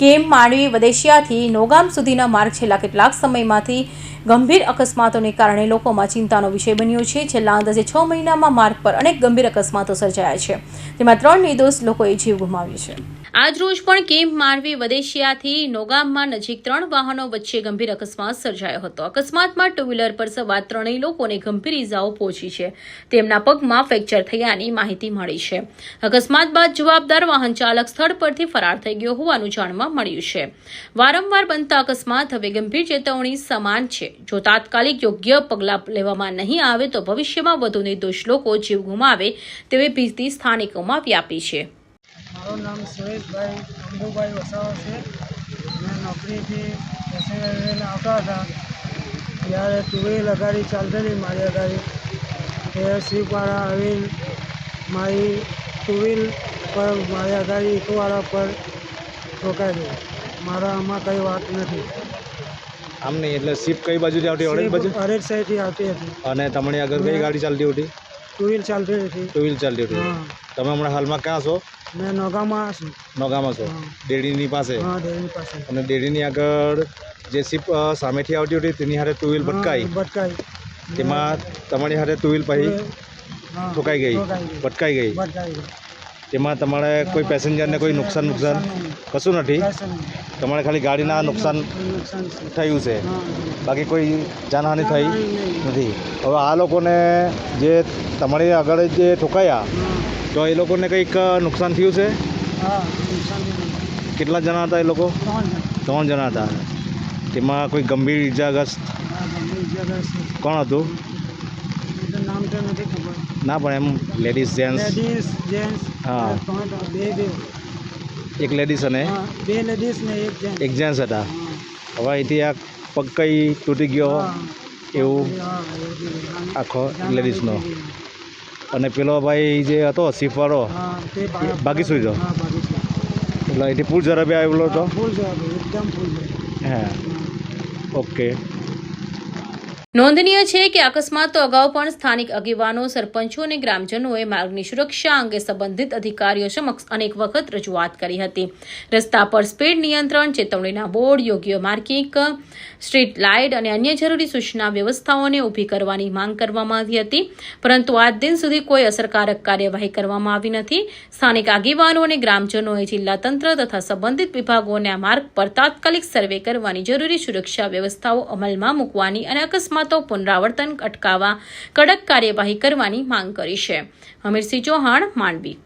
કેમ માંડવી વદેશિયાથી નોગામ સુધીના માર્ગ છેલ્લા કેટલાક સમયમાંથી ગંભીર અકસ્માતોને કારણે લોકોમાં ચિંતાનો વિષય બન્યો છે। છેલ્લા અંદાજે 6 મહિનામાં માર્ગ પર અનેક ગંભીર અકસ્માતો સર્જાયા છે, જેમાં 3 નિર્દોષ લોકોએ જીવ ગુમાવ્યો છે। આજ રોજ પણ કેમ માંડવી વદેશિયાથી નોગામમાં નજીક 3 વાહનો વચ્ચે ગંભીર અકસ્માત સર્જાયો હતો। અકસ્માતમાં ટુ વ્હીલર પર સવાર 3 લોકોને ગંભીર ઇજાઓ પહોંચી છે, તેમના પગમાં ફ્રેક્ચર થયાની માહિતી મળી છે। અકસ્માત બાદ જવાબદાર વાહન ચાલક સ્થળ પરથી ફરાર થઈ ગયો હોવાનું જાણવા મળ્યું છે। વારંવાર બનતા અકસ્માત હવે ગંભીર ચેતવણી સમાન છે। જો તાત્કાલિક યોગ્ય પગલાં લેવામાં નહીં આવે તો ભવિષ્યમાં વધુ નિર્દોષ લોકો જીવ ગુમાવે તેવી ભીતિ સ્થાનિકોમાં વ્યાપી છે। મારું નામ સુરેશભાઈ અંબુભાઈ વસાવા છે। મેં નોકરીથી પેસેન્જર આવતા હતા ત્યારે ટુ વ્હીલર ગાડી ચાલતેલી મારી ગાડી એ સ્વીપવાળા આવીને મારી ટુ વ્હીલ પર મારી ગાડી ઇકોવાળા પર ઠોકાઈ ગઈ। મારા આમાં કંઈ વાત નથી। આમ નહીં એટલે શિપ કઈ બાજુથી આવતી? ઓરેન્જ બાજુ? ઓરેન્જ સાઈડથી આવતી હતી। અને તમારી આગળ કઈ ગાડી ચાલતી હતી? ટુ વ્હીલ ચાલતી હતી। ટુ વ્હીલ ચાલતી હતી। તમે હમણાં હાલમાં ક્યાં છો? મેં નોગામાં છું। નોગામાં છો? ડેડીની પાસે? હા, ડેરીની પાસે। અને ડેડીની આગળ જે શિપ સામેથી આવતી હતી તેની હારે ટુ વ્હીલ ભટકાઈ તેમાં તમારી હારે ટુ વ્હીલ પછી ઠોકાઈ ગઈ, ભટકાઈ ગઈ। તેમાં તમારે કોઈ પેસેન્જરને કોઈ નુકસાન કશું નથી? તમારે ખાલી ગાડીના નુકસાન થયું છે, બાકી કોઈ જાનહાનિ થઈ નથી। હવે આ લોકોને જે તમારી આગળ જે ઠોકાયા તો એ લોકોને કંઈક નુકસાન થયું છે? કેટલા જણા હતા એ લોકો? 3 જણા હતા। તેમાં કોઈ ગંભીર ઇજાગ્રસ્ત કોણ હતું? નામ તો નથી ખબર। ના પણ એમ લેડીઝ જેન્ટ્સ? હા, એક લેડીઝ અને 2 લેડીઝ ને એક જેન્ટ્સ હતા। હવે અહીંથી આ પગ કઈ તૂટી ગયો એવું આખો લેડીઝનો, અને પેલો ભાઈ જે હતો શિફવાળો બાકી સુઈ ગયો એટલે અહીંથી ફૂલ ઝડપે આવેલો હતો? હા, ઓકે। નોંધનીય છે કે અકસ્માતો અગાઉ પણ સ્થાનિક આગેવાનો, સરપંચો અને ગ્રામજનોએ માર્ગની સુરક્ષા અંગે સંબંધિત અધિકારીઓ સમક્ષ અનેક વખત રજૂઆત કરી હતી। રસ્તા પર સ્પીડ નિયંત્રણ, ચેતવણીના બોર્ડ, યોગ્ય માર્કિંગ, સ્ટ્રીટ લાઇટ અને અન્ય જરૂરી સૂચના વ્યવસ્થાઓને ઊભી કરવાની માંગ કરવામાં આવી હતી, પરંતુ આજ દિન સુધી કોઈ અસરકારક કાર્યવાહી કરવામાં આવી નથી। સ્થાનિક આગેવાનો અને ગ્રામજનોએ જિલ્લા તંત્ર તથા સંબંધિત વિભાગોને આ માર્ગ પર તાત્કાલિક સર્વે કરવાની, જરૂરી સુરક્ષા વ્યવસ્થાઓ અમલમાં મૂકવાની અને અકસ્માતો પુનરાવર્તન અટકાવવા કડક કાર્યવાહી કરવાની માંગ કરી છે। અમીરસિંહ ચૌહાણ, માંડવી।